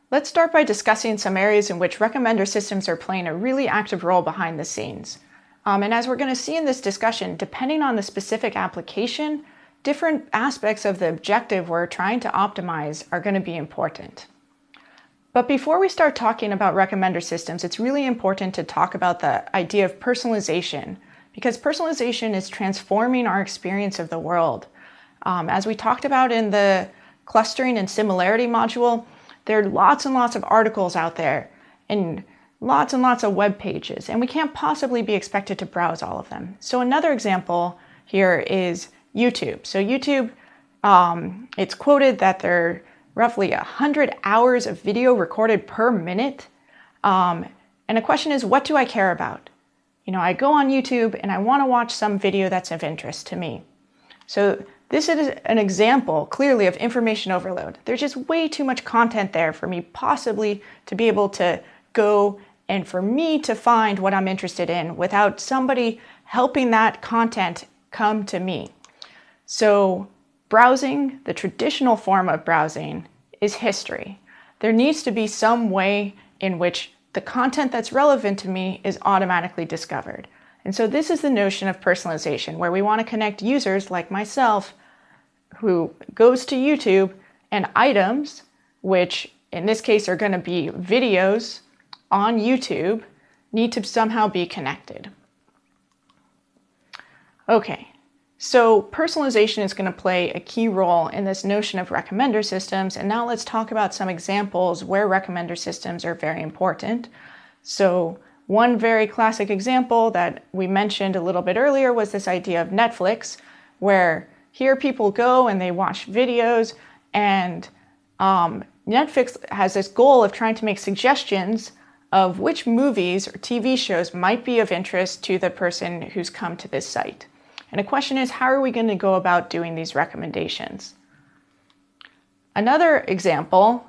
Let's start by discussing some areas in which recommender systems are playing a really active role behind the scenes. And as we're going to see in this discussion, depending on the specific application, different aspects of the objective we're trying to optimize are going to be important. But before we start talking about recommender systems, it's really important to talk about the idea of personalization, because personalization is transforming our experience of the world. As we talked about in the clustering and similarity module, there are lots and lots of articles out there and lots of web pages, and we can't possibly be expected to browse all of them. So another example here is YouTube. So YouTube, it's quoted that there are roughly 100 hours of video recorded per minute. And the question is, what do I care about? I go on YouTube and I want to watch some video that's of interest to me. So this is an example, clearly, of information overload. There's just way too much content there for me possibly to be able to go and for me to find what I'm interested in without somebody helping that content come to me. So browsing, the traditional form of browsing, is history. There needs to be some way in which the content that's relevant to me is automatically discovered. And so this is the notion of personalization, where we want to connect users like myself who goes to YouTube, and items, which in this case are going to be videos on YouTube, need to somehow be connected. Okay, so personalization is going to play a key role in this notion of recommender systems, and now let's talk about some examples where recommender systems are very important. So one very classic example that we mentioned a little bit earlier was this idea of Netflix, where here people go and they watch videos, and Netflix has this goal of trying to make suggestions of which movies or TV shows might be of interest to the person who's come to this site. And the question is, how are we going to go about doing these recommendations? Another example,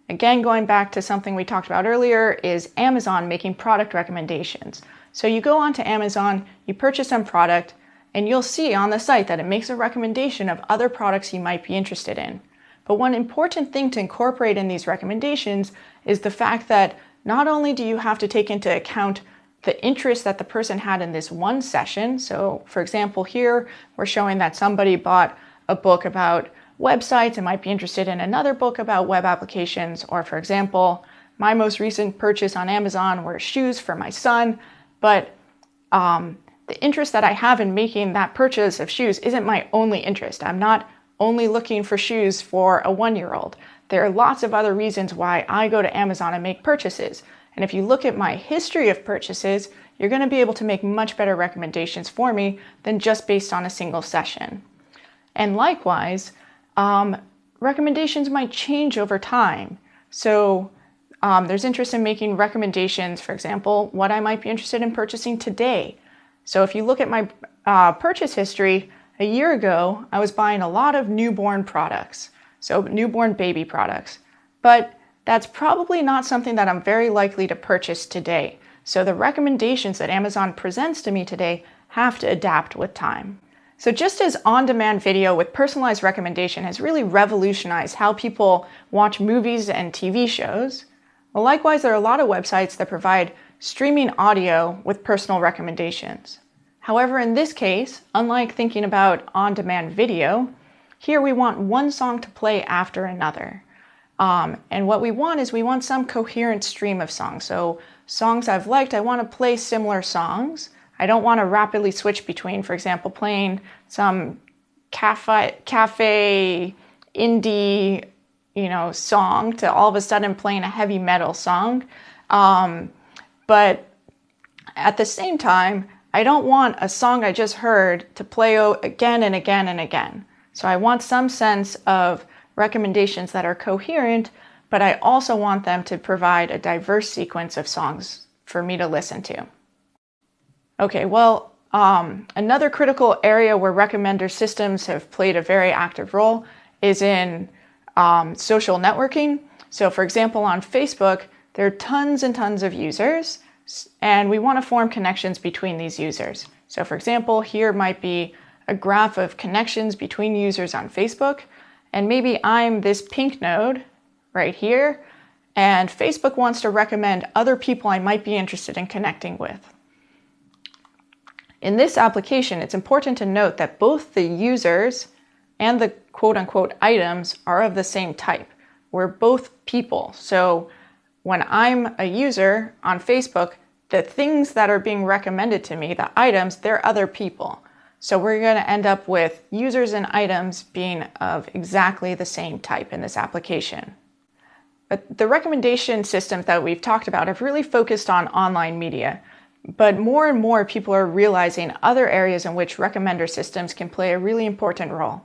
again, going back to something we talked about earlier, is Amazon making product recommendations. So you go onto Amazon, you purchase some product, and you'll see on the site that it makes a recommendation of other products you might be interested in. But one important thing to incorporate in these recommendations is the fact that not only do you have to take into account the interest that the person had in this one session. So for example, here we're showing that somebody bought a book about websites and might be interested in another book about web applications. Or for example, my most recent purchase on Amazon were shoes for my son, but the interest that I have in making that purchase of shoes isn't my only interest. I'm not only looking for shoes for a 1-year-old. There are lots of other reasons why I go to Amazon and make purchases. And if you look at my history of purchases, you're going to be able to make much better recommendations for me than just based on a single session. And likewise, recommendations might change over time. So there's interest in making recommendations, for example, what I might be interested in purchasing today. So if you look at my purchase history, a year ago, I was buying a lot of newborn products, so newborn baby products. But that's probably not something that I'm very likely to purchase today. So the recommendations that Amazon presents to me today have to adapt with time. So just as on-demand video with personalized recommendation has really revolutionized how people watch movies and TV shows, well, likewise, there are a lot of websites that provide streaming audio with personal recommendations. However, in this case, unlike thinking about on-demand video, here we want one song to play after another. And what we want is we want some coherent stream of songs. So songs I've liked, I want to play similar songs. I don't want to rapidly switch between, for example, playing some cafe indie, song to all of a sudden playing a heavy metal song. But at the same time, I don't want a song I just heard to play again and again and again. So I want some sense of recommendations that are coherent, but I also want them to provide a diverse sequence of songs for me to listen to. Okay, well, another critical area where recommender systems have played a very active role is in social networking. So for example, on Facebook, there are tons and tons of users, and we want to form connections between these users. So for example, here might be a graph of connections between users on Facebook, and maybe I'm this pink node right here, and Facebook wants to recommend other people I might be interested in connecting with. In this application, it's important to note that both the users and the quote-unquote items are of the same type. We're both people. So when I'm a user on Facebook, the things that are being recommended to me, the items, they're other people. So we're going to end up with users and items being of exactly the same type in this application. But the recommendation systems that we've talked about have really focused on online media. But more and more people are realizing other areas in which recommender systems can play a really important role.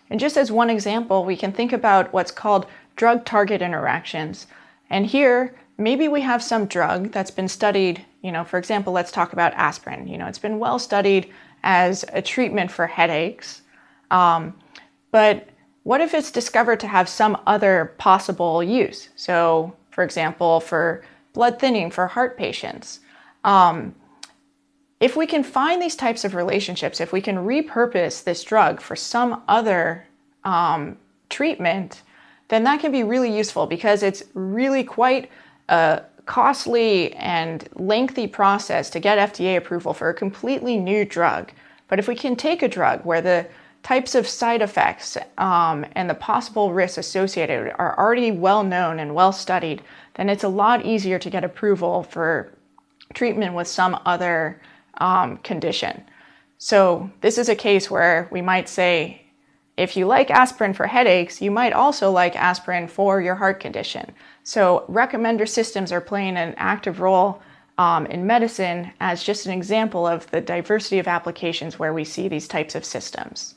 And just as one example, we can think about what's called drug-target interactions. And here, maybe we have some drug that's been studied, for example, let's talk about aspirin. It's been well studied as a treatment for headaches. But what if it's discovered to have some other possible use? So, for example, for blood thinning for heart patients. If we can find these types of relationships, if we can repurpose this drug for some other treatment, then that can be really useful because it's really quite a costly and lengthy process to get FDA approval for a completely new drug. But if we can take a drug where the types of side effects and the possible risks associated are already well known and well studied, then it's a lot easier to get approval for treatment with some other condition. So this is a case where we might say, if you like aspirin for headaches, you might also like aspirin for your heart condition. So recommender systems are playing an active role in medicine as just an example of the diversity of applications where we see these types of systems.